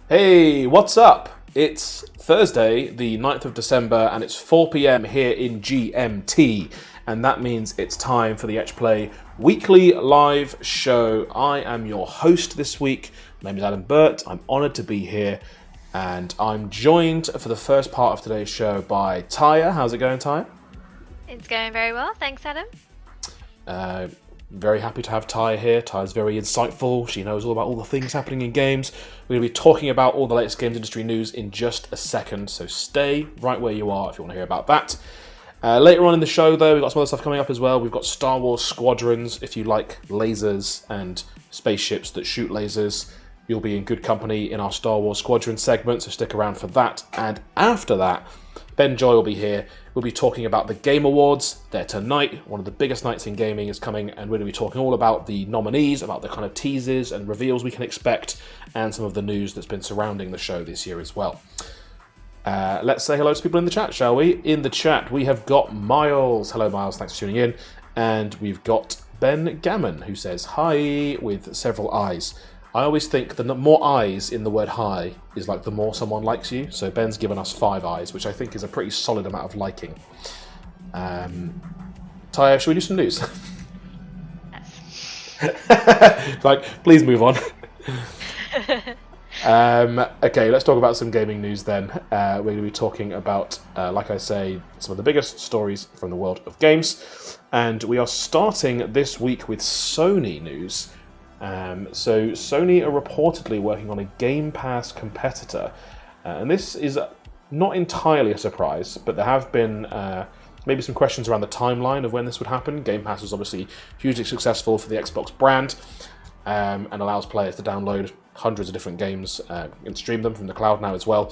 Hey, what's up? It's Thursday, the 9th of December, and it's 4 p.m. here in GMT, and that means it's time for the Etch Play weekly live show. I am your host this week. My name is Adam Burt. I'm honoured to be here, and I'm joined for the first part of today's show by Taya. How's it going, Taya? It's going very well, thanks, Adam. Very happy to have Ty here. Ty's very insightful. She knows all about all the things happening in games. We're going to be talking about all the latest games industry news in just a second, so stay right where you are if you want to hear about that. Later on in the show, though, we've got some other stuff coming up as well. We've got Star Wars Squadrons. If you like lasers and spaceships that shoot lasers, you'll be in good company in our Star Wars Squadron segment, so stick around for that. And after that, Ben Joy will be here. We'll be talking about the Game Awards. They're tonight. One of the biggest nights in gaming is coming, and we're going to be talking all about the nominees, about the kind of teasers and reveals we can expect, and some of the news that's been surrounding the show this year as well. Let's say hello to people in the chat, shall we? In the chat, we have got Miles. Hello, Miles. Thanks for tuning in. And we've got Ben Gammon, who says hi with several eyes. I always think the more eyes in the word hi is like the more someone likes you. So Ben's given us 5 eyes, which I think is a pretty solid amount of liking. Taya, should we do some news? Yes. Like, please move on. Okay, let's talk about some gaming news then. We're going to be talking about, like I say, some of the biggest stories from the world of games. And we are starting this week with Sony news. So Sony are reportedly working on a Game Pass competitor, and this is not entirely a surprise, but there have been maybe some questions around the timeline of when this would happen. Game Pass is obviously hugely successful for the Xbox brand, and allows players to download hundreds of different games and stream them from the cloud now as well.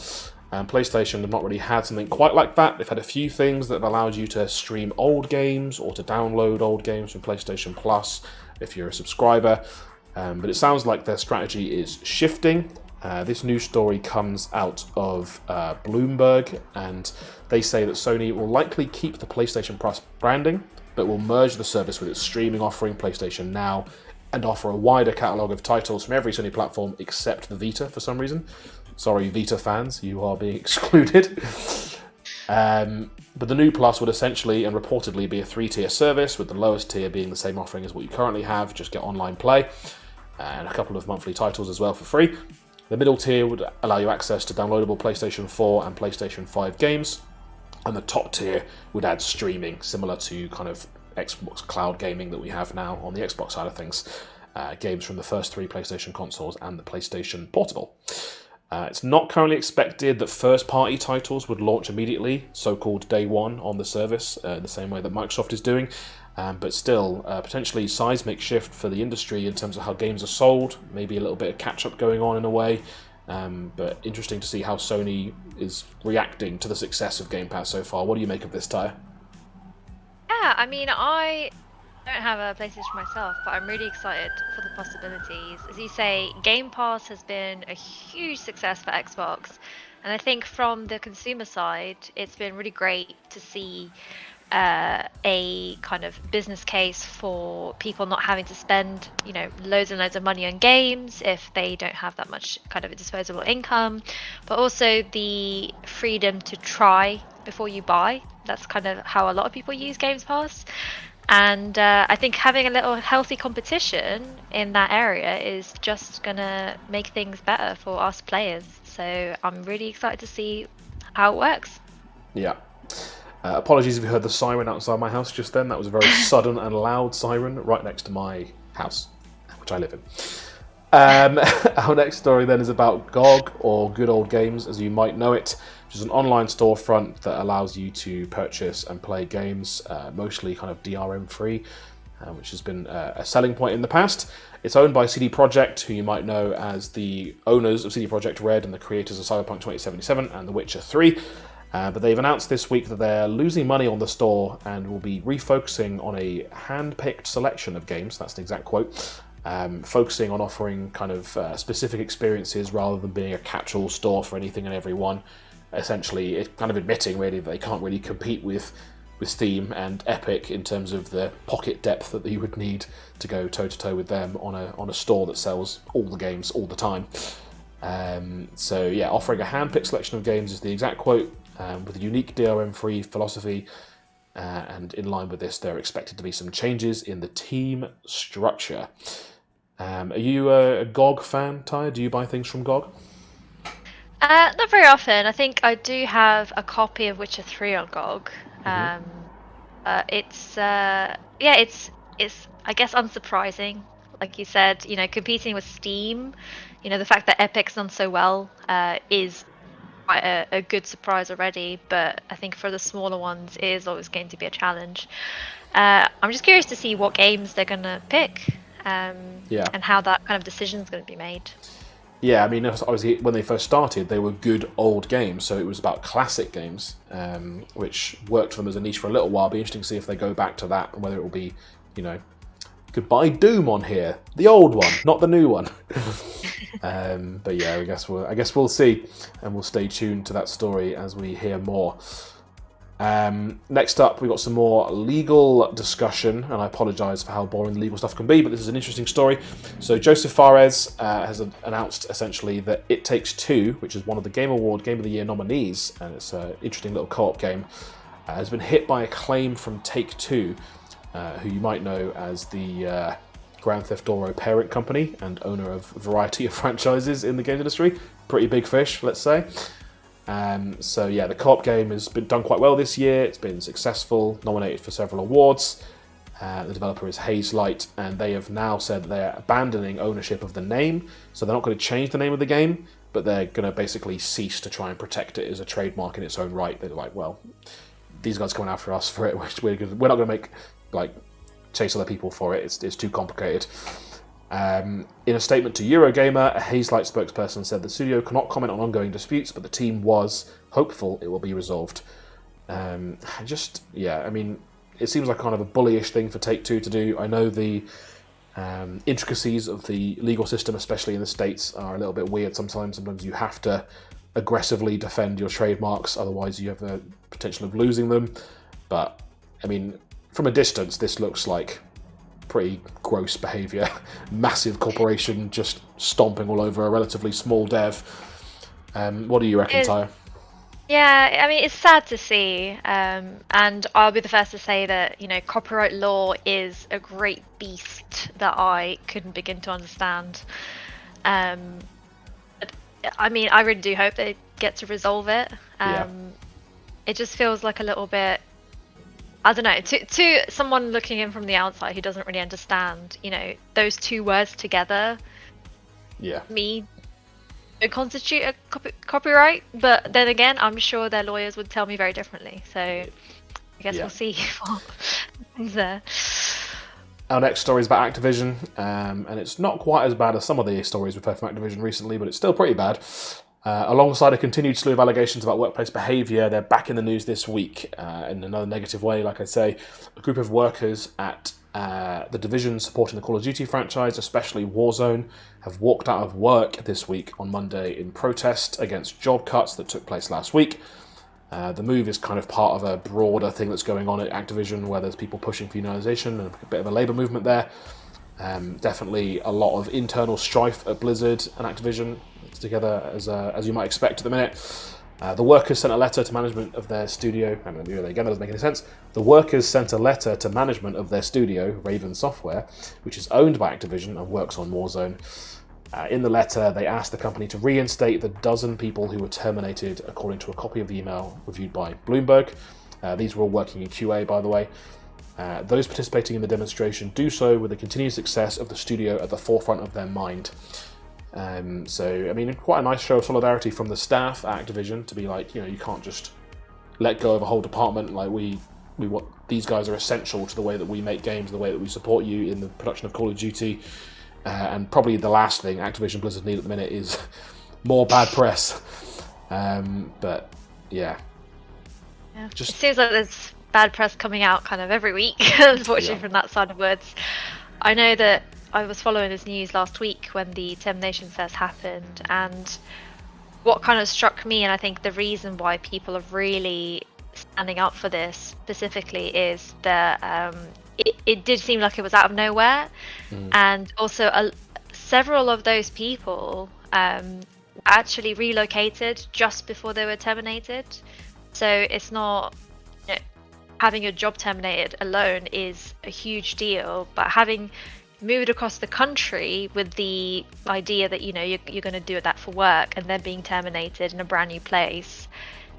PlayStation have not really had something quite like that. They've had a few things that have allowed you to stream old games or to download old games from PlayStation Plus if you're a subscriber. But it sounds like their strategy is shifting. This news story comes out of Bloomberg, and they say that Sony will likely keep the PlayStation Plus branding, but will merge the service with its streaming offering, PlayStation Now, and offer a wider catalogue of titles from every Sony platform except the Vita for some reason. Sorry, Vita fans, you are being excluded. But the new Plus would essentially and reportedly be a 3-tier service, with the lowest tier being the same offering as what you currently have, just get online play, and a couple of monthly titles as well for free. The middle tier would allow you access to downloadable PlayStation 4 and PlayStation 5 games, and the top tier would add streaming, similar to kind of Xbox cloud gaming that we have now on the Xbox side of things, games from the first 3 PlayStation consoles and the PlayStation Portable. It's not currently expected that first-party titles would launch immediately, so-called day one on the service, the same way that Microsoft is doing. But still, potentially seismic shift for the industry in terms of how games are sold, maybe a little bit of catch-up going on in a way, but interesting to see how Sony is reacting to the success of Game Pass so far. What do you make of this, Tyre? Yeah, I mean, I don't have a PlayStation myself, but I'm really excited for the possibilities. As you say, Game Pass has been a huge success for Xbox, and I think from the consumer side, it's been really great to see a kind of business case for people not having to spend, loads and loads of money on games if they don't have that much kind of a disposable income, but also the freedom to try before you buy. That's kind of how a lot of people use Games Pass. And I think having a little healthy competition in that area is just going to make things better for us players. So I'm really excited to see how it works. Yeah. Apologies if you heard the siren outside my house just then. That was a very sudden and loud siren right next to my house, which I live in. Our next story then is about GOG, or Good Old Games as you might know it, which is an online storefront that allows you to purchase and play games, mostly kind of DRM free, which has been a selling point in the past. It's owned by CD Projekt, who you might know as the owners of CD Projekt Red and the creators of Cyberpunk 2077 and The Witcher 3. But they've announced this week that they're losing money on the store and will be refocusing on a hand-picked selection of games, that's an exact quote, focusing on offering kind of specific experiences rather than being a catch-all store for anything and everyone. Essentially, it's kind of admitting really that they can't really compete with Steam and Epic in terms of the pocket depth that you would need to go toe-to-toe with them on a store that sells all the games all the time. So yeah, offering a hand-picked selection of games is the exact quote, with a unique DRM-free philosophy. And in line with this, there are expected to be some changes in the team structure. Are you a GOG fan, Ty? Do you buy things from GOG? Not very often. I think I do have a copy of Witcher 3 on GOG. It's it's I guess unsurprising. Like you said, competing with Steam, the fact that Epic's done so well is quite a good surprise already. But I think for the smaller ones, it is always going to be a challenge. I'm just curious to see what games they're gonna pick, and how that kind of decision is going to be made. Yeah, I mean, obviously, when they first started, they were good old games, so it was about classic games, which worked for them as a niche for a little while. Be interesting to see if they go back to that, and whether it will be, goodbye Doom on here, the old one, not the new one. But yeah, I guess we'll see, and we'll stay tuned to that story as we hear more. Next up, we've got some more legal discussion, and I apologise for how boring the legal stuff can be, but this is an interesting story. So Joseph Fares has announced essentially that It Takes Two, which is one of the Game Award Game of the Year nominees, and it's an interesting little co-op game, has been hit by a claim from Take-Two, who you might know as the Grand Theft Auto parent company and owner of a variety of franchises in the games industry. Pretty big fish, let's say. So yeah, the co-op game has been done quite well this year. It's been successful, nominated for several awards. The developer is Hazelight, and they have now said that they're abandoning ownership of the name. So they're not going to change the name of the game, but they're going to basically cease to try and protect it as a trademark in its own right. They're like, well, these guys are coming after us for it. We're not going to chase other people for it. It's too complicated. In a statement to Eurogamer, a Hazelight spokesperson said the studio cannot comment on ongoing disputes, but the team was hopeful it will be resolved. It seems like kind of a bullyish thing for Take-Two to do. I know the intricacies of the legal system, especially in the States, are a little bit weird sometimes. Sometimes you have to aggressively defend your trademarks, otherwise you have the potential of losing them. But, I mean, from a distance, this looks like pretty gross behaviour. Massive corporation just stomping all over a relatively small dev. What do you reckon, Tyre? Yeah, I mean, it's sad to see, and I'll be the first to say that, copyright law is a great beast that I couldn't begin to understand. I mean, I really do hope they get to resolve it. It just feels like a little bit, I don't know, to someone looking in from the outside who doesn't really understand, those two words together. Yeah. It constitute a copyright, but then again, I'm sure their lawyers would tell me very differently. So I guess we'll see what happens there. Our next story is about Activision, and it's not quite as bad as some of the stories we've heard from Activision recently, but it's still pretty bad. Alongside a continued slew of allegations about workplace behaviour, they're back in the news this week in another negative way. Like I say, a group of workers at the division supporting the Call of Duty franchise, especially Warzone, have walked out of work this week on Monday in protest against job cuts that took place last week. The move is kind of part of a broader thing that's going on at Activision, where there's people pushing for unionisation and a bit of a labour movement there. Definitely a lot of internal strife at Blizzard and Activision together, as you might expect at the minute. The workers sent a letter to management of their studio. I'm going to do it again, that doesn't make any sense. The workers sent a letter to management of their studio, Raven Software, which is owned by Activision and works on Warzone. In the letter, they asked the company to reinstate the dozen people who were terminated, according to a copy of the email reviewed by Bloomberg. These were all working in QA, by the way. Those participating in the demonstration do so with the continued success of the studio at the forefront of their mind. So, I mean, quite a nice show of solidarity from the staff at Activision to be like, you can't just let go of a whole department. Like, we want, these guys are essential to the way that we make games, the way that we support you in the production of Call of Duty. And probably the last thing Activision Blizzard need at the minute is more bad press. But yeah. It seems like there's bad press coming out kind of every week, unfortunately, from that side of words. I know that I was following this news last week when the termination first happened, and what kind of struck me, and I think the reason why people are really standing up for this specifically, is that it did seem like it was out of nowhere, and also several of those people actually relocated just before they were terminated. So it's not, having your job terminated alone is a huge deal, but having moved across the country with the idea that you're going to do that for work and then being terminated in a brand new place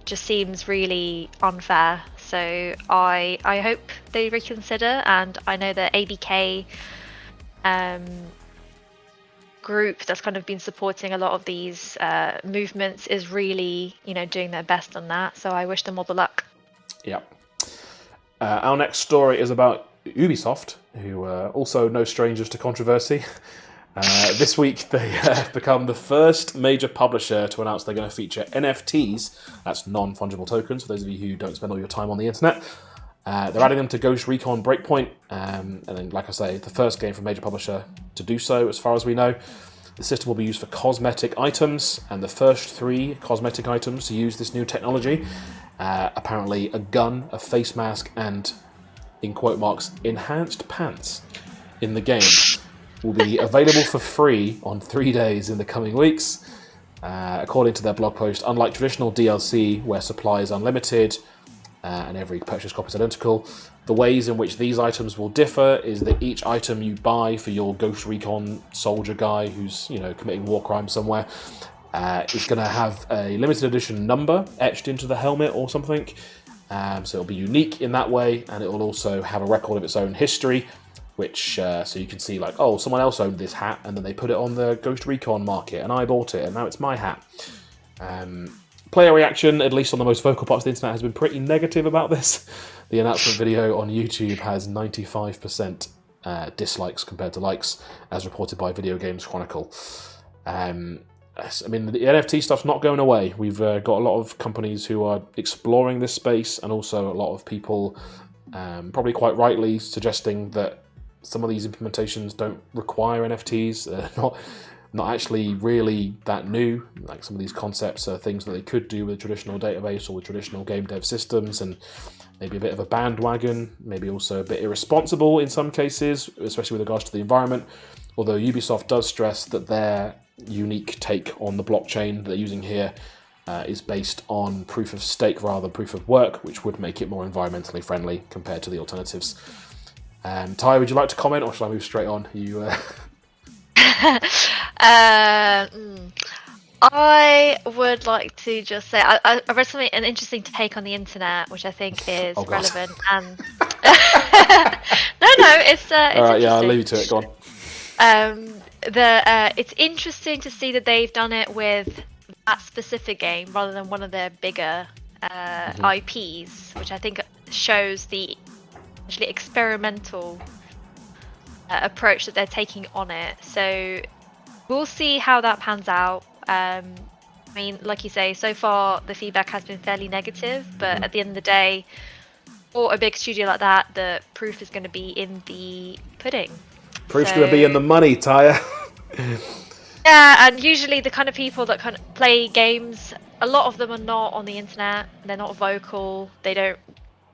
just seems really unfair. So I hope they reconsider, and I know the ABK group that's kind of been supporting a lot of these movements is really doing their best on that. So I wish them all the luck. Yep. Our next story is about Ubisoft, who are also no strangers to controversy. This week, they have become the first major publisher to announce they're going to feature NFTs, that's non-fungible tokens, for those of you who don't spend all your time on the internet. They're adding them to Ghost Recon Breakpoint, and then, like I say, the first game from a major publisher to do so, as far as we know. The system will be used for cosmetic items, and the first 3 cosmetic items to use this new technology, apparently a gun, a face mask, and, in quote marks, enhanced pants in the game, will be available for free on 3 days in the coming weeks. According to their blog post, unlike traditional DLC, where supply is unlimited, and every purchase copy is identical, the ways in which these items will differ is that each item you buy for your Ghost Recon soldier guy who's committing war crimes somewhere is going to have a limited edition number etched into the helmet or something. So it'll be unique in that way, and it will also have a record of its own history, which so you can see like, oh, someone else owned this hat and then they put it on the Ghost Recon market and I bought it and now it's my hat. Player reaction, at least on the most vocal parts of the internet, has been pretty negative about this. The announcement video on YouTube has 95% dislikes compared to likes, as reported by Video Games Chronicle. I mean, the NFT stuff's not going away. We've got a lot of companies who are exploring this space, and also a lot of people, probably quite rightly, suggesting that some of these implementations don't require NFTs. Not actually really that new. Like, some of these concepts are things that they could do with a traditional database or with traditional game dev systems, and maybe a bit of a bandwagon, maybe also a bit irresponsible in some cases, especially with regards to the environment. Although Ubisoft does stress that their unique take on the blockchain they're using here is based on proof of stake rather than proof of work, which would make it more environmentally friendly compared to the alternatives. Ty, would you like to comment, or shall I move straight on? I would like to just say I read an interesting take on the internet, which I think is relevant. And it's all right. Yeah, I'll leave you to it. Go on. It's interesting to see that they've done it with that specific game rather than one of their bigger IPs, which I think shows the actually experimental approach that they're taking on it. So we'll see how that pans out. I mean, like you say, so far the feedback has been fairly negative, but at the end of the day, for a big studio like that, the proof is going to be in the pudding. Proof's going to be in the money, Tyre. Yeah, and usually the kind of people that kind of play games, a lot of them are not on the internet. They're not vocal. They don't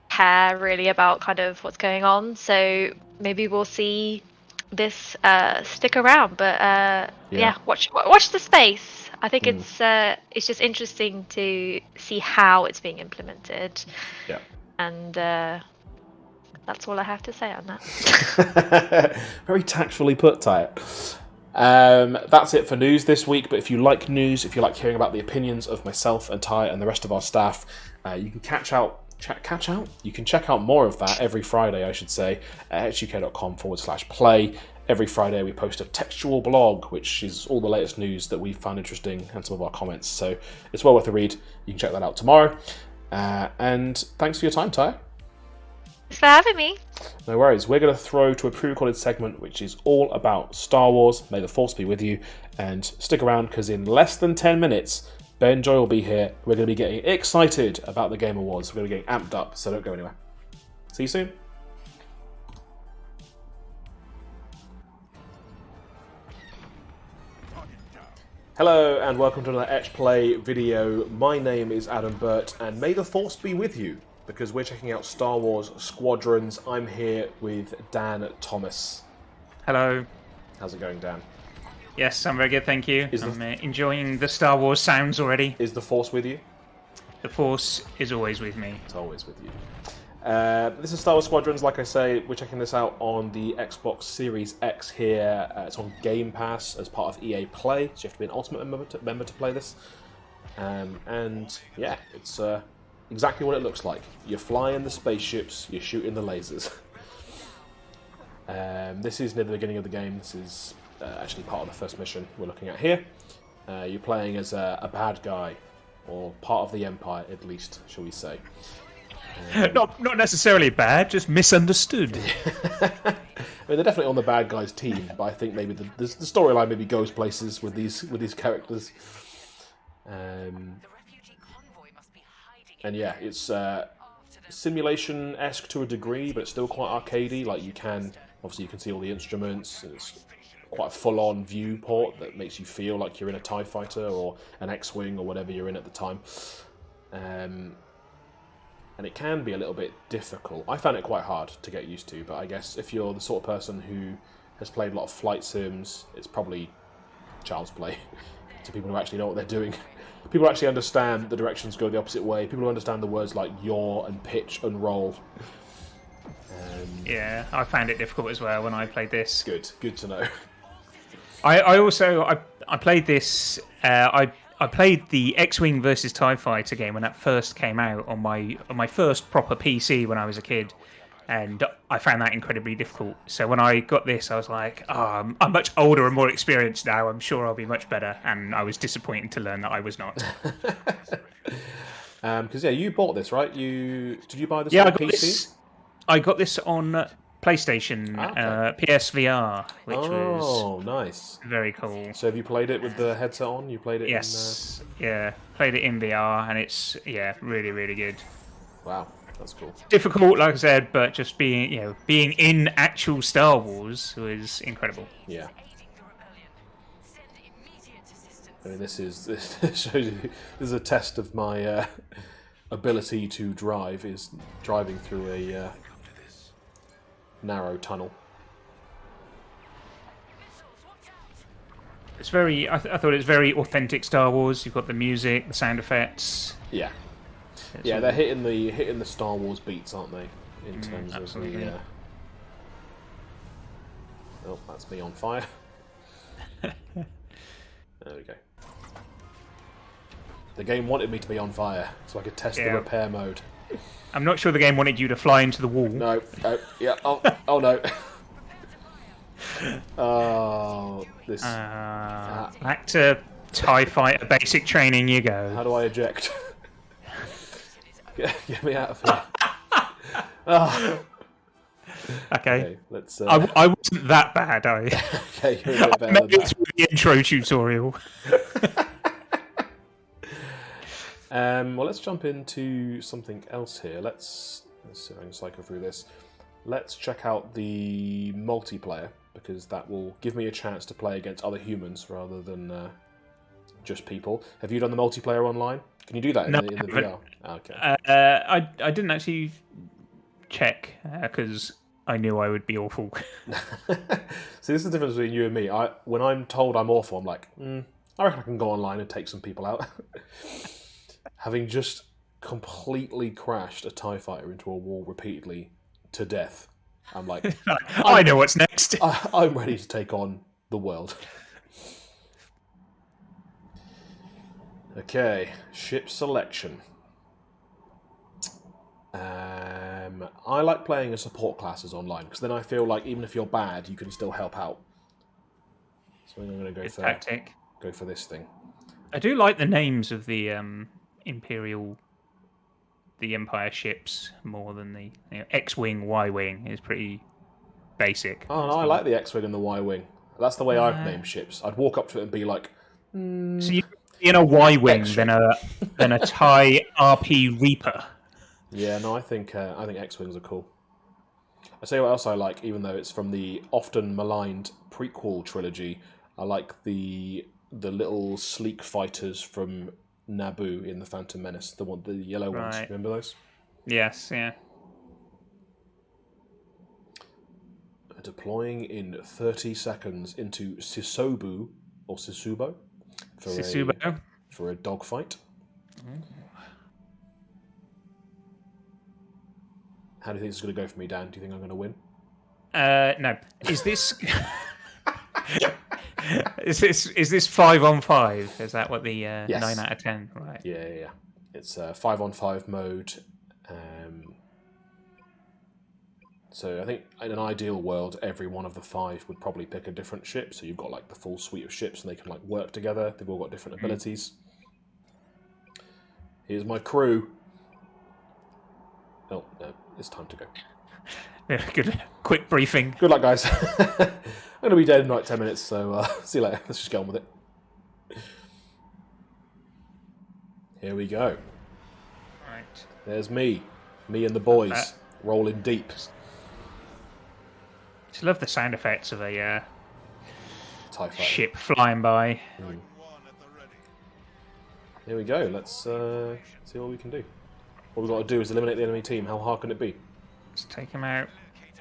care really about kind of what's going on. So maybe we'll see this stick around. But yeah, watch the space. I think it's just interesting to see how it's being implemented. Yeah. And that's all I have to say on that. Very tactfully put, Ty. That's it for news this week, but if you like news, if you like hearing about the opinions of myself and Ty and the rest of our staff, you can you can check out more of that every Friday, I should say, at etchuk.com/play. Every Friday we post a textual blog, which is all the latest news that we've found interesting and some of our comments, so it's well worth a read. You can check that out tomorrow. And thanks for your time, Ty. Thanks for having me. No worries. We're going to throw to a pre-recorded segment which is all about Star Wars. May the Force be with you. And stick around, because in less than 10 minutes, Ben Joy will be here. We're going to be getting excited about the Game Awards. We're going to be getting amped up, so don't go anywhere. See you soon. Hello and welcome to another Etch Play video. My name is Adam Burt, and may the Force be with you, because we're checking out Star Wars Squadrons. I'm here with Dan Thomas. Hello. How's it going, Dan? Yes, I'm very good, thank you. I'm enjoying the Star Wars sounds already. Is the Force with you? The Force is always with me. It's always with you. This is Star Wars Squadrons. Like I say, we're checking this out on the Xbox Series X here. It's on Game Pass as part of EA Play, so you have to be an Ultimate member to play this. And yeah, it's exactly what it looks like. You're flying the spaceships, you're shooting the lasers. This is near the beginning of the game. This is actually part of the first mission we're looking at here. You're playing as a bad guy, or part of the Empire, at least, shall we say. Not necessarily bad, just misunderstood. I mean, they're definitely on the bad guys' team, but I think maybe the storyline maybe goes places with these characters. And yeah, it's simulation-esque to a degree, but it's still quite arcadey. Like you can see all the instruments. And it's quite a full-on viewport that makes you feel like you're in a TIE fighter or an X-wing or whatever you're in at the time. And it can be a little bit difficult. I found it quite hard to get used to, but I guess if you're the sort of person who has played a lot of flight sims, it's probably child's play to people who actually know what they're doing. People who actually understand the directions go the opposite way. People who understand the words like yaw and pitch and roll. Yeah, I found it difficult as well when I played this. Good to know. I played this. I played the X-Wing versus TIE Fighter game when that first came out on my first proper PC when I was a kid, and I found that incredibly difficult. So when I got this, I was like, oh, I'm much older and more experienced now. I'm sure I'll be much better. And I was disappointed to learn that I was not. Because you bought this, right? Did you buy this on PC? I got this on PlayStation, PSVR, which was nice, very cool. So have you played it with the headset on? You played it? Yes, played it in VR, and it's really, really good. Wow, that's cool. Difficult, like I said, but just being in actual Star Wars was incredible. Yeah. I mean, this shows you. This is a test of my ability to drive. Is driving through a narrow tunnel. It's very. I thought it was very authentic Star Wars. You've got the music, the sound effects. Yeah, they're hitting the Star Wars beats, aren't they? In terms absolutely. of the. Oh, that's me on fire. There we go. The game wanted me to be on fire, so I could test the repair mode. I'm not sure the game wanted you to fly into the wall. No. Yeah. Oh no. Oh, this. Back to TIE Fighter basic training you go. How do I eject? Get me out of here. Oh. Okay. Let's. I wasn't that bad, are you? Okay, you're a bit better than that. Through the intro tutorial. Well, let's jump into something else here. Let's see if I can cycle through this. Let's check out the multiplayer, because that will give me a chance to play against other humans rather than just people. Have you done the multiplayer online? Can you do that in the VR? Okay. I didn't actually check because I knew I would be awful. See, this is the difference between you and me. When I'm told I'm awful, I'm like, I reckon I can go online and take some people out. Having just completely crashed a TIE fighter into a wall repeatedly to death, I'm like, I know what's next. I'm ready to take on the world. Okay, ship selection. I like playing as support classes online, because then I feel like even if you're bad, you can still help out. So I'm going to go for this thing. I do like the names of the the Empire ships more than the X-wing, Y-wing is pretty basic. Oh, no, I like the X-wing and the Y-wing. That's the way I'd name ships. I'd walk up to it and be like, So you in a Y-wing than a TIE RP Reaper. Yeah, no, I think X-wings are cool. I say what else I like, even though it's from the often maligned prequel trilogy. I like the little sleek fighters from Naboo in the Phantom Menace, the yellow ones. Remember those? Yes, yeah. Deploying in 30 seconds into Sisobu or Susubo Susubo. for a dogfight. How do you think this is going to go for me, Dan? Do you think I'm going to win? No. Is this is this 5-on-5? Is that what the Yes. 9 out of 10? Right. Yeah. It's a 5-on-5 mode. So I think in an ideal world, every one of the 5 would probably pick a different ship. So you've got like the full suite of ships, and they can like work together. They've all got different abilities. Here's my crew. Oh no, it's time to go. Yeah, good. Quick briefing. Good luck, guys. I'm going to be dead in like 10 minutes, so see you later. Let's just get on with it. Here we go. Right. There's me and the boys rolling deep. Just love the sound effects of a TIE fighter. ship flying by. Here we go. Let's see what we can do. What we've got to do is eliminate the enemy team. How hard can it be? Let's take him out.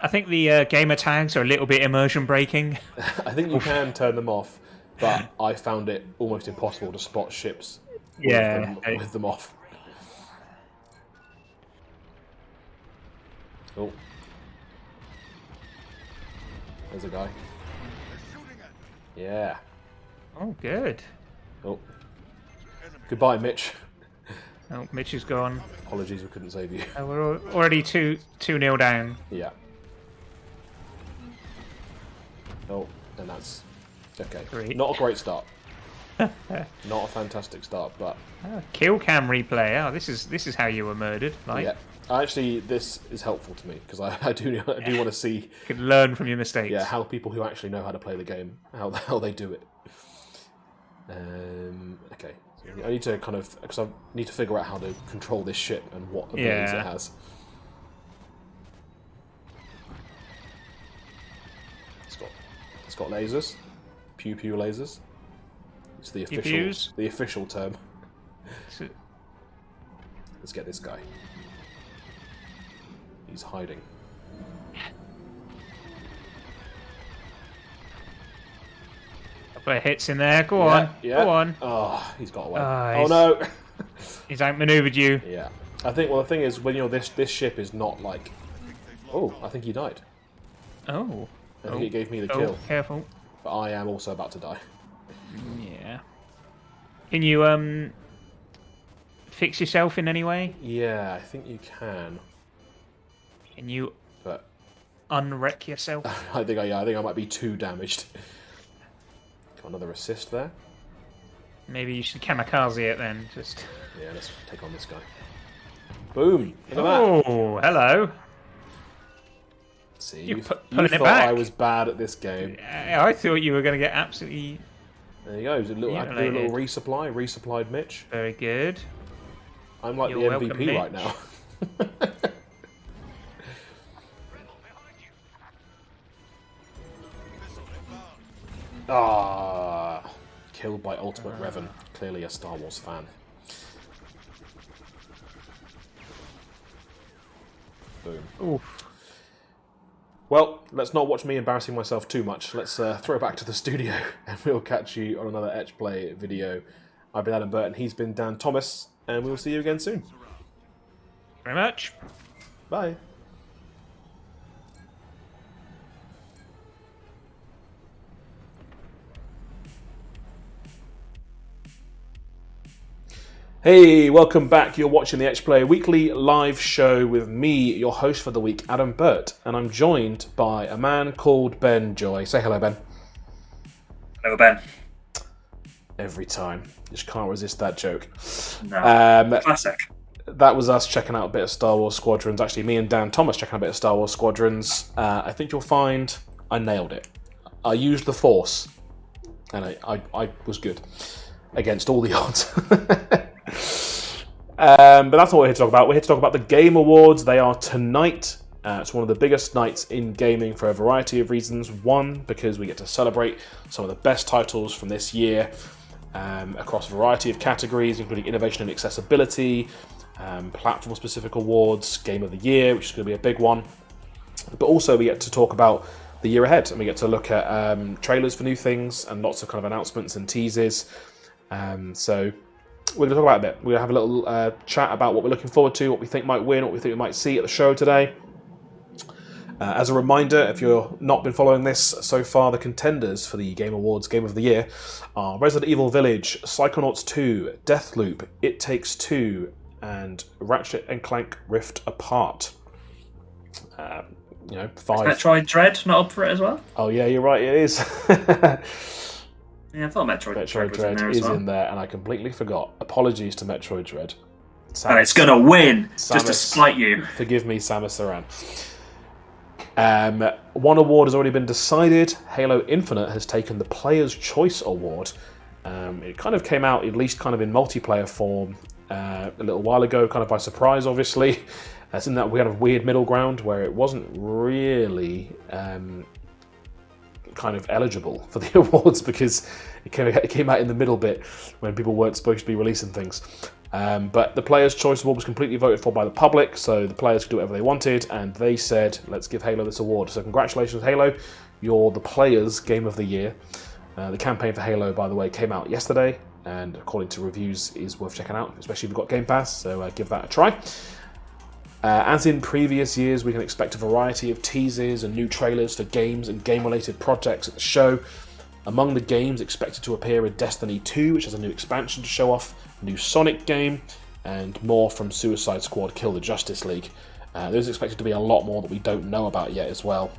I think the gamer tags are a little bit immersion breaking. I think you can turn them off, but I found it almost impossible to spot ships with them off. Oh. There's a guy. Yeah. Oh, good. Oh. Goodbye, Mitch. Oh, Mitch is gone. Apologies, we couldn't save you. Oh, we're already 2-0 down. Yeah. Oh, and that's okay. Great. Not a great start. Not a fantastic start, but Kill cam replay. Oh, this is how you were murdered. Like, yeah. Actually, this is helpful to me because I do want to see. You can learn from your mistakes. Yeah, how people who actually know how to play the game, how they do it. Okay, so I need to because I need to figure out how to control this ship and what abilities it has. It's got lasers, pew pew lasers. It's the official term. Let's get this guy. He's hiding. Couple of hits in there. Go on. Oh, he's got away. Oh no. He's outmaneuvered you. Yeah. I think. Well, the thing is, when you're this ship is not like. Oh, I think he died. Oh. I think it gave me the kill. Careful. But I am also about to die. Yeah. Can you fix yourself in any way? Yeah, I think you can. Can you But unwreck yourself? I think I might be too damaged. Got another assist there. Maybe you should kamikaze it then. Just. Yeah, let's take on this guy. Boom! Look at that. Oh, hello. See, You're you pulling it thought back. I was bad at this game. I thought you were going to get absolutely. There you go. I can do a little resupply. Resupplied Mitch. Very good. I'm like You're the MVP welcome, right now. Killed by Ultimate Revan. Clearly a Star Wars fan. Boom. Oof. Well, let's not watch me embarrassing myself too much. Let's throw back to the studio, and we'll catch you on another Etch Play video. I've been Adam Burton, he's been Dan Thomas, and we'll see you again soon. Very much. Bye. Hey, welcome back. You're watching the Etch Play weekly live show with me, your host for the week, Adam Burt, and I'm joined by a man called Ben Joy. Say hello, Ben. Hello, Ben. Every time. Just can't resist that joke. No. Classic. That was us checking out a bit of Star Wars Squadrons. Actually, me and Dan Thomas checking out a bit of Star Wars Squadrons. I think you'll find I nailed it. I used the Force, and I was good against all the odds. But that's not what we're here to talk about. We're here to talk about the Game Awards. They are tonight. It's one of the biggest nights in gaming for a variety of reasons. One, because we get to celebrate some of the best titles from this year across a variety of categories, including innovation and accessibility, platform-specific awards, Game of the Year, which is going to be a big one. But also we get to talk about the year ahead, and we get to look at trailers for new things and lots of kind of announcements and teases. So we're going to talk about it a bit. We're going to have a little chat about what we're looking forward to, what we think might win, what we think we might see at the show today. As a reminder, if you've not been following this so far, the contenders for the Game Awards Game of the Year are Resident Evil Village, Psychonauts 2, Deathloop, It Takes Two, and Ratchet and Clank Rift Apart. 5. Is Metroid Dread not up for it as well? Oh yeah, you're right, it is. Yeah, I thought Metroid Dread was in there is as well. in there, and I completely forgot. Apologies to Metroid Dread. And it's going to win, Samus, just to spite you. Forgive me, Samus Aran. One award has already been decided. Halo Infinite has taken the Player's Choice Award. It kind of came out, at least kind of in multiplayer form, a little while ago, kind of by surprise, obviously. It's in that kind of weird middle ground where it wasn't really kind of eligible for the awards because it came out in the middle bit when people weren't supposed to be releasing things. But the Player's Choice Award was completely voted for by the public, so the players could do whatever they wanted, and they said, let's give Halo this award. So congratulations, Halo. You're the Players' Game of the Year. The campaign for Halo, by the way, came out yesterday, and according to reviews, is worth checking out, especially if you've got Game Pass, so give that a try. As in previous years, we can expect a variety of teasers and new trailers for games and game-related projects at the show. Among the games expected to appear are Destiny 2, which has a new expansion to show off, a new Sonic game, and more from Suicide Squad Kill the Justice League. There's expected to be a lot more that we don't know about yet as well,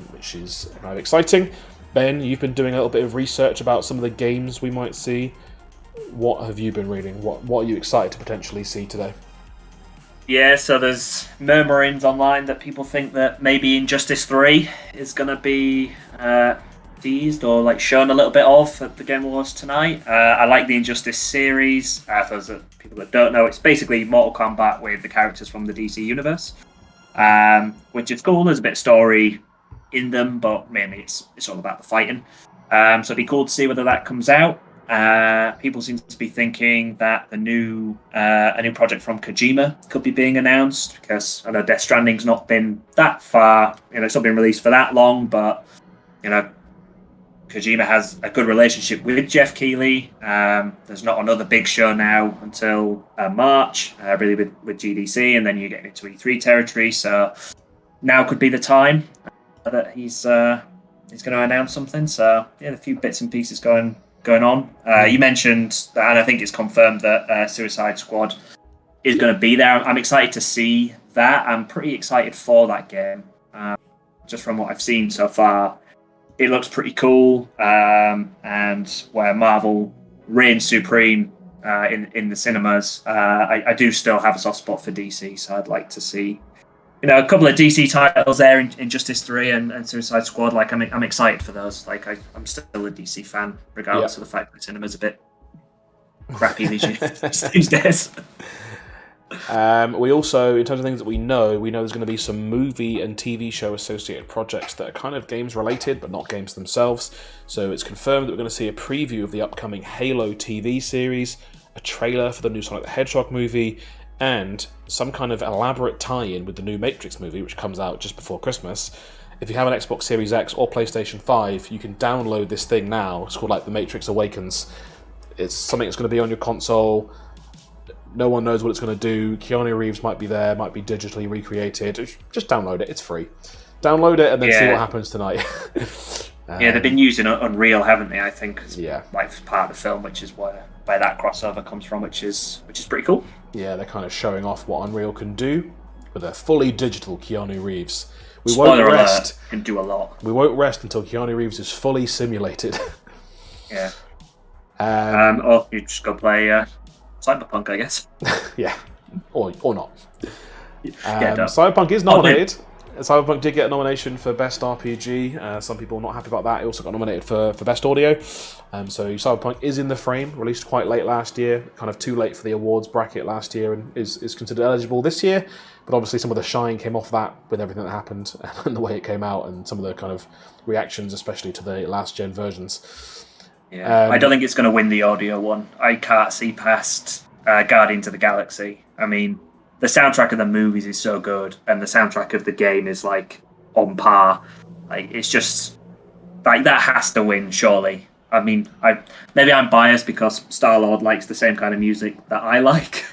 which is kind of exciting. Ben, you've been doing a little bit of research about some of the games we might see. What have you been reading? What are you excited to potentially see today? Yeah, so there's murmurings online that people think that maybe Injustice 3 is going to be teased or shown a little bit of at the Game Awards tonight. I like the Injustice series. For those people that don't know, it's basically Mortal Kombat with the characters from the DC universe, which is cool. There's a bit of story in them, but mainly it's all about the fighting. So it'd be cool to see whether that comes out. People seem to be thinking that a new project from Kojima could be being announced, because I know Death Stranding's not been that far, it's not been released for that long, but Kojima has a good relationship with Geoff Keighley. There's not another big show now until March, really with GDC, and then you get into E3 territory. So now could be the time that he's going to announce something. So yeah, a few bits and pieces going on. You mentioned that, and I think it's confirmed that Suicide Squad is going to be there. I'm excited to see that. I'm pretty excited for that game. Just from what I've seen so far, it looks pretty cool. And where Marvel reigns supreme in the cinemas, I do still have a soft spot for DC. So I'd like to see a couple of DC titles there in Injustice 3 and Suicide Squad. I'm excited for those. I'm still a DC fan, regardless of the fact that the cinema's a bit crappy these days. We also, in terms of things that we know there's going to be some movie and TV show associated projects that are kind of games related, but not games themselves. So it's confirmed that we're going to see a preview of the upcoming Halo TV series, a trailer for the new Sonic the Hedgehog movie, and some kind of elaborate tie-in with the new Matrix movie, which comes out just before Christmas. If you have an Xbox Series X or PlayStation 5, you can download this thing now. It's called The Matrix Awakens. It's something that's going to be on your console. No one knows what it's going to do. Keanu Reeves might be there, might be digitally recreated. Just download it, it's free. Download it and then see what happens tonight. They've been using Unreal, haven't they, I think, as part of the film, which is where that crossover comes from, which is pretty cool. Yeah, they're kind of showing off what Unreal can do with a fully digital Keanu Reeves. Spoiler alert, can do a lot. We won't rest until Keanu Reeves is fully simulated. Yeah. Or you just go play Cyberpunk, I guess. Yeah, or not. Cyberpunk is nominated. Cyberpunk did get a nomination for Best RPG. Some people are not happy about that. It also got nominated for Best Audio. So Cyberpunk is in the frame, released quite late last year, kind of too late for the awards bracket last year, and is considered eligible this year. But obviously some of the shine came off that with everything that happened and the way it came out and some of the kind of reactions, especially to the last-gen versions. Yeah, I don't think it's going to win the audio one. I can't see past Guardians of the Galaxy. I mean, the soundtrack of the movies is so good, and the soundtrack of the game is on par. Like, it's just like that has to win, surely. I mean, maybe I'm biased because Star-Lord likes the same kind of music that I like,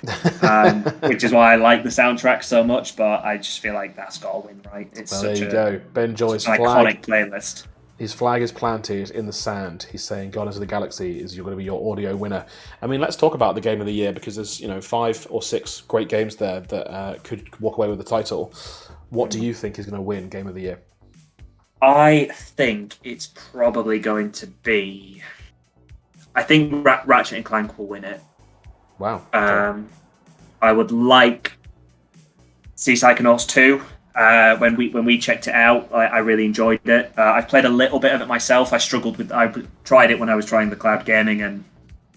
which is why I like the soundtrack so much. But I just feel like that's got to win, right? It's Well, such there you go. Ben Joy's an flag. iconic playlist. His flag is planted in the sand. He's saying Guardians of the Galaxy is going to be your audio winner. I mean, let's talk about the game of the year because there's 5 or 6 great games there that could walk away with the title. What do you think is going to win game of the year? I think it's probably going to be. I think Ratchet and Clank will win it. Wow. Okay. I would like see Psychonauts 2. When we checked it out, I really enjoyed it. I've played a little bit of it myself. I tried it when I was trying the cloud gaming, and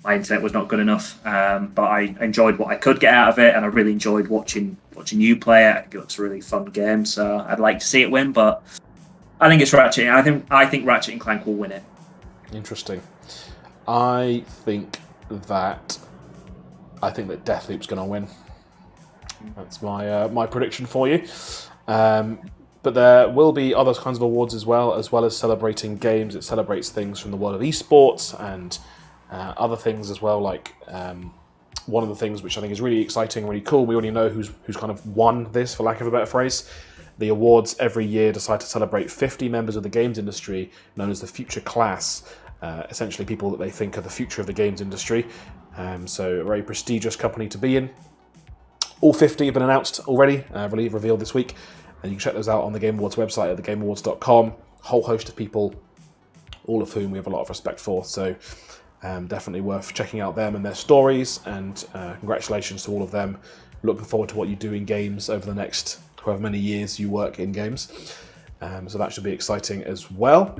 my internet was not good enough. But I enjoyed what I could get out of it, and I really enjoyed watching you play it. I think it looks a really fun game, so I'd like to see it win. But I think it's Ratchet. I think Ratchet and Clank will win it. Interesting. I think that Deathloop's going to win. That's my prediction for you. But there will be other kinds of awards as well as celebrating games. It celebrates things from the world of esports and other things as well. Like one of the things which I think is really exciting, really cool. We already know who's kind of won this, for lack of a better phrase. The awards every year decide to celebrate 50 members of the games industry, known as the Future Class. Essentially, people that they think are the future of the games industry. So a very prestigious company to be in. All 50 have been announced already, revealed this week, and you can check those out on the Game Awards website at thegameawards.com. Whole host of people, all of whom we have a lot of respect for, so definitely worth checking out them and their stories, and congratulations to all of them. Looking forward to what you do in games over the next however many years you work in games. So that should be exciting as well.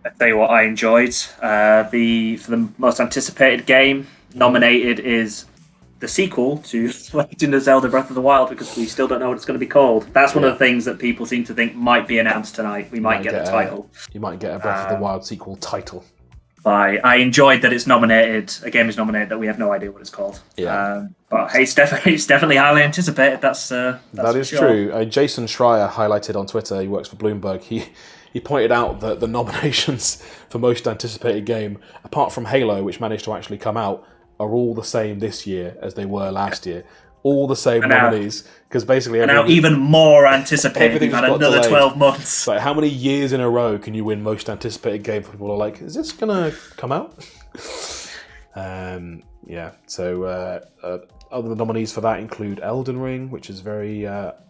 I tell you what I enjoyed. For the most anticipated game nominated is the sequel to Legend of Zelda Breath of the Wild, because we still don't know what it's going to be called. That's one of the things that people seem to think might be announced tonight. We might get the title. You might get a Breath of the Wild sequel title. I enjoyed that it's nominated. A game is nominated that we have no idea what it's called. Yeah. But hey, it's definitely highly anticipated. That is true. Jason Schreier highlighted on Twitter. He works for Bloomberg. He pointed out that the nominations for most anticipated game, apart from Halo, which managed to actually come out, are all the same this year as they were last year. All the same nominees, because basically now even more anticipated. We've had another delayed. 12 months. Like, how many years in a row can you win most anticipated game? People are like, is this gonna come out? So other nominees for that include Elden Ring, which is very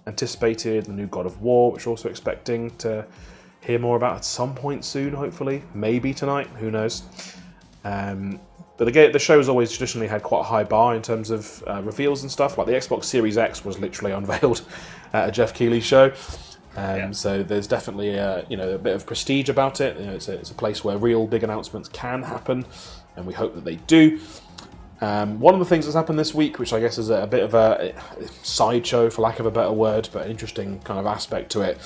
anticipated, the new God of War, which we're also expecting to hear more about at some point soon, hopefully. Maybe tonight, who knows. But again, the show's always traditionally had quite a high bar in terms of reveals and stuff. Like the Xbox Series X was literally unveiled at a Geoff Keighley show. So there's definitely a bit of prestige about it. It's a place where real big announcements can happen, and we hope that they do. One of the things that's happened this week, which I guess is a bit of a sideshow, for lack of a better word, but an interesting kind of aspect to it.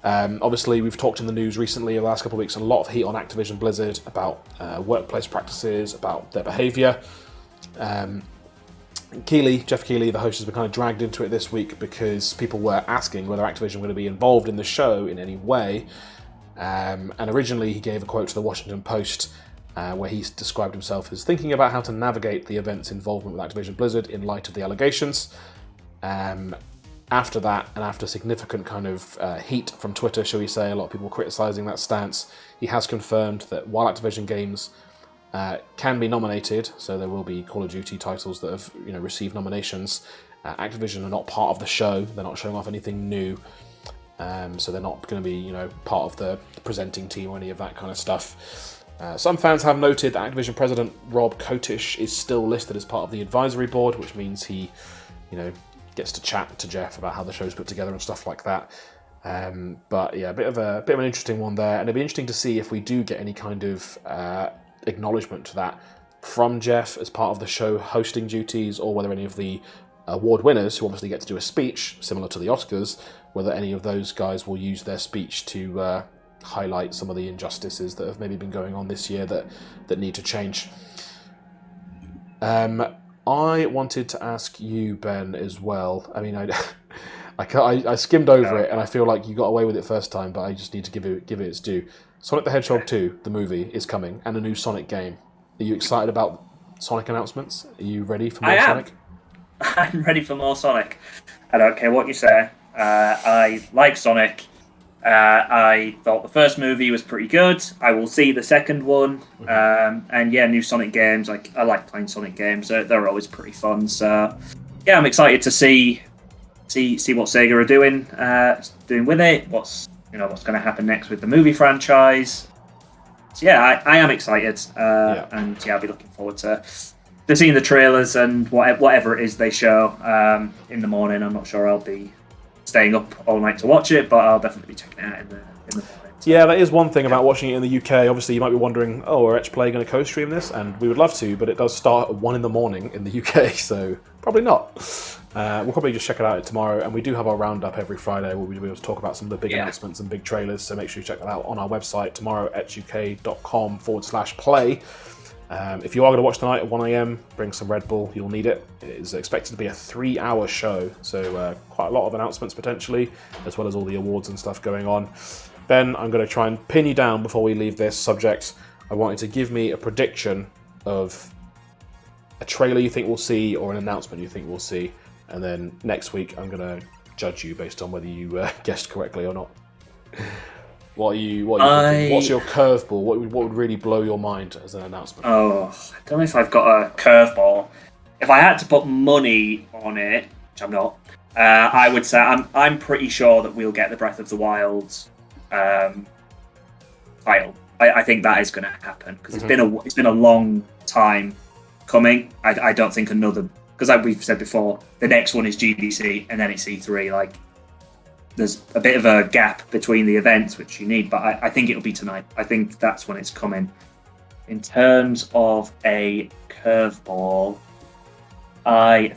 Obviously, we've talked in the news recently over the last couple of weeks a lot of heat on Activision Blizzard about workplace practices, about their behaviour. Geoff Keighley, the host, has been kind of dragged into it this week because people were asking whether Activision were going to be involved in the show in any way. And originally he gave a quote to the Washington Post where he described himself as thinking about how to navigate the event's involvement with Activision Blizzard in light of the allegations. After that, and after significant kind of heat from Twitter, shall we say, a lot of people criticising that stance, he has confirmed that while Activision games can be nominated, so there will be Call of Duty titles that have received nominations, Activision are not part of the show. They're not showing off anything new, so they're not going to be part of the presenting team or any of that kind of stuff. Some fans have noted that Activision president Rob Kotish is still listed as part of the advisory board, which means he gets to chat to Geoff about how the show's put together and stuff like that. But yeah, a bit of an interesting one there, and it'd be interesting to see if we do get any kind of acknowledgement to that from Geoff as part of the show hosting duties, or whether any of the award winners, who obviously get to do a speech similar to the Oscars, whether any of those guys will use their speech to highlight some of the injustices that have maybe been going on this year that need to change. I wanted to ask you, Ben, as well. I mean, I skimmed over it, and I feel like you got away with it first time, but I just need to give it its due. Sonic the Hedgehog 2, the movie, is coming, and a new Sonic game. Are you excited about Sonic announcements? Are you ready for more Sonic? I'm ready for more Sonic. I don't care what you say. I like Sonic. I thought the first movie was pretty good. I will see the second one. And yeah, new Sonic games. I like playing Sonic games. They're always pretty fun. So yeah, I'm excited to see what Sega are doing with it. What's going to happen next with the movie franchise. So yeah, I am excited. And yeah, I'll be looking forward to seeing the trailers and whatever it is they show in the morning. I'm not sure I'll be staying up all night to watch it, but I'll definitely be checking it out in the morning. So. Yeah, that is one thing about watching it in the UK. Obviously, you might be wondering, are Etch Play going to co-stream this? And we would love to, but it does start at 1 in the morning in the UK, so probably not. We'll probably just check it out tomorrow, and we do have our roundup every Friday where we'll be able to talk about some of the big announcements and big trailers, so make sure you check that out on our website tomorrow, etchuk.com/play. If you are going to watch tonight at 1 a.m, bring some Red Bull, you'll need it. It is expected to be a 3-hour show, so quite a lot of announcements potentially, as well as all the awards and stuff going on. Ben, I'm going to try and pin you down before we leave this subject. I want you to give me a prediction of a trailer you think we'll see or an announcement you think we'll see, and then next week I'm going to judge you based on whether you guessed correctly or not. What are you thinking? What's your curveball? What would really blow your mind as an announcement? Oh, I don't know if I've got a curveball. If I had to put money on it, which I'm not, I would say I'm pretty sure that we'll get the Breath of the Wild title. I think that is going to happen because it's been a long time coming. I don't think because like we've said before, the next one is GDC and then it's E3. Like, there's a bit of a gap between the events, which you need, but I think it'll be tonight. I think that's when it's coming. In terms of a curveball, I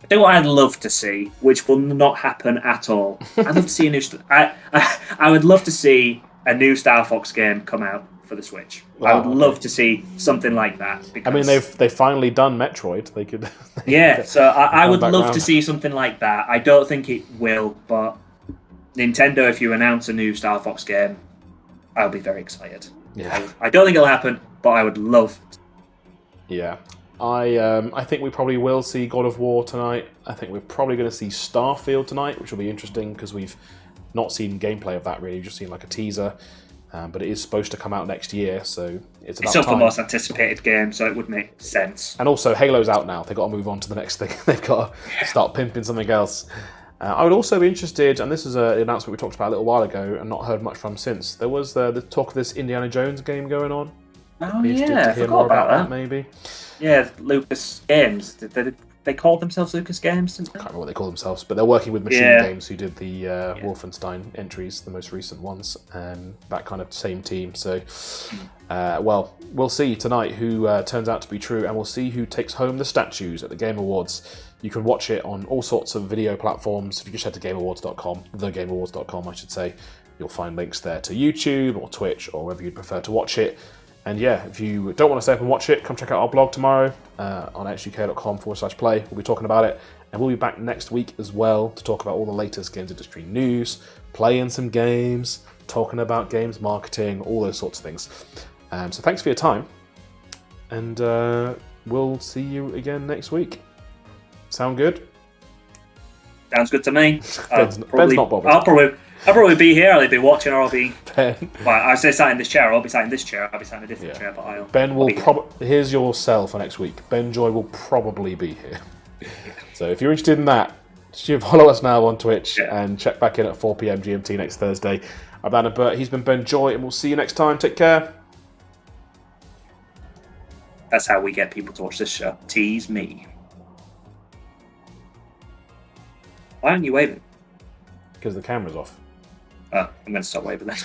do what I'd love to see, which will not happen at all. I'd love to see I would love to see a new Star Fox game come out for the Switch. Wow, I would love to see something like that. Because, I mean, they've finally done Metroid. They could. So I would love to see something like that. I don't think it will, but Nintendo, if you announce a new Star Fox game, I'll be very excited. Yeah. I don't think it'll happen, but I would love it. Yeah. I think we probably will see God of War tonight. I think we're probably going to see Starfield tonight, which will be interesting because we've not seen gameplay of that really. We've just seen like a teaser, but it is supposed to come out next year, so it's about not time. the most anticipated game, so it would make sense. And also, Halo's out now. They've got to move on to the next thing. They've got to start pimping something else. I would also be interested, and this is an announcement we talked about a little while ago and not heard much from since. There was the talk of this Indiana Jones game going on. Oh, be interested to hear more about that, maybe. Yeah, Lucas Games. Did they call themselves Lucas Games? I can't remember what they call themselves, but they're working with Machine Games, who did the Wolfenstein entries, the most recent ones, that kind of same team. So, well, we'll see tonight who turns out to be true, and we'll see who takes home the statues at the Game Awards. You can watch it on all sorts of video platforms. If you just head to GameAwards.com, thegameawards.com, I should say, you'll find links there to YouTube or Twitch or wherever you'd prefer to watch it. And yeah, if you don't want to stay up and watch it, come check out our blog tomorrow on etchuk.com/play. We'll be talking about it. And we'll be back next week as well to talk about all the latest games industry news, playing some games, talking about games marketing, all those sorts of things. So thanks for your time. And we'll see you again next week. Sound good? Sounds good to me. Ben's not bothered. I'll probably be here. I'll be watching, or I'll be. Ben. Well, I say sat in this chair. I'll be sat in this chair. I'll be sat in a different chair. But Ben will probably. Here's your sell for next week. Ben Joy will probably be here. So if you're interested in that, follow us now on Twitch and check back in at 4 p.m. GMT next Thursday. I'm Anna Burt. He's been Ben Joy, and we'll see you next time. Take care. That's how we get people to watch this show. Tease me. Why aren't you waving? Because the camera's off. I'm going to stop waving then.